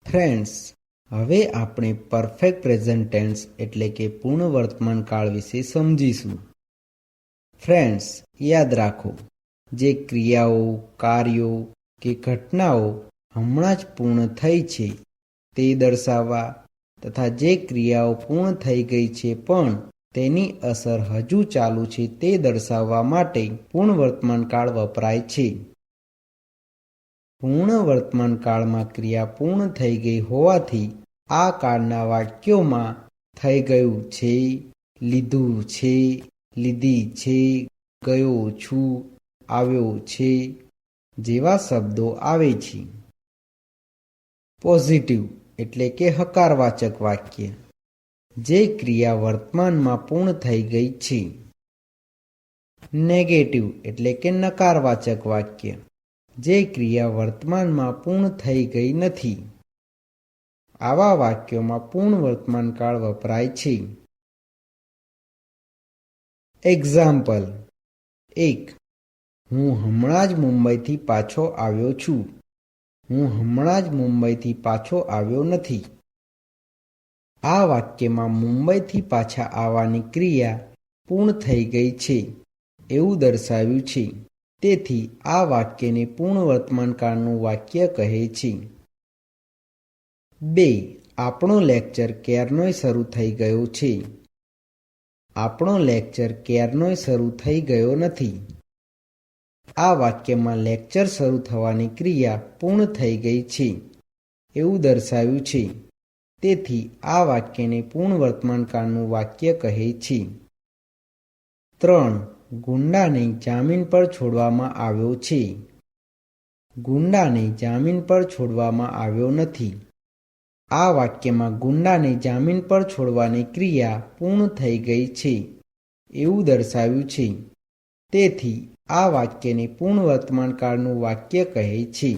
Friends, હવે આપણે perfect present tense એટલે કે પૂર્ણ વર્તમાન કાળ વિશે સમજીશું. ફ્રેન્ડ્સ, યાદ રાખો, જે ક્રિયાઓ, કાર્યો કે ઘટનાઓ હમણાં જ પૂર્ણ થઈ છે તે દર્શાવવા તથા જે ક્રિયાઓ પૂર્ણ થઈ ગઈ છે પણ તેની અસર હજુ ચાલુ છે તે દર્શાવવા માટે પૂર્ણ વર્તમાન કાળ વપરાય છે. પૂર્ણ વર્તમાન કાળમાં ક્રિયા પૂર્ણ થઈ ગઈ હોવાથી આ કાળના વાક્યોમાં થઈ ગયું છે, લીધું છે, લીધી છે, ગયો છું, આવ્યો છે જેવા શબ્દો આવે છે. પોઝિટિવ એટલે કે હકારવાચક વાક્ય, જે ક્રિયા વર્તમાનમાં પૂર્ણ થઈ ગઈ છે. નેગેટિવ એટલે કે નકારવાચક વાક્ય, જે ક્રિયા વર્તમાનમાં પૂર્ણ થઈ ગઈ નથી. આવા વાક્યોમાં પૂર્ણ વર્તમાન કાળ વપરાય છે. એક્ઝામ્પલ 1. હું હમણાં જ મુંબઈથી પાછો આવ્યો છું. હું હમણાં જ મુંબઈથી પાછો આવ્યો નથી. આ વાક્યમાં મુંબઈથી પાછા આવવાની ક્રિયા પૂર્ણ થઈ ગઈ છે એવું દર્શાવ્યું છે. તેથી આ વાક્યને પૂર્ણ વર્તમાન કાળનું વાક્ય કહે છે. 2. આપણો લેક્ચર ક્યારનોય શરૂ થઈ ગયો છે. આપણો લેક્ચર ક્યારનોય શરૂ થઈ ગયો નથી. આ વાક્યમાં લેક્ચર શરૂ થવાની ક્રિયા પૂર્ણ થઈ ગઈ છે એવું દર્શાવ્યું છે. તેથી આ વાક્યને પૂર્ણ વર્તમાન કાળનું વાક્ય કહે છે. 3. ગુંડાને જામીન પર છોડવામાં આવ્યો છે. ગુંડાને જામીન પર છોડવામાં આવ્યો નથી. આ વાક્યમાં ગુંડાને જામીન પર છોડવાની ક્રિયા પૂર્ણ થઈ ગઈ છે એવું દર્શાવ્યું છે. તેથી આ વાક્યને પૂર્ણ વર્તમાન કાળનું વાક્ય કહે છે.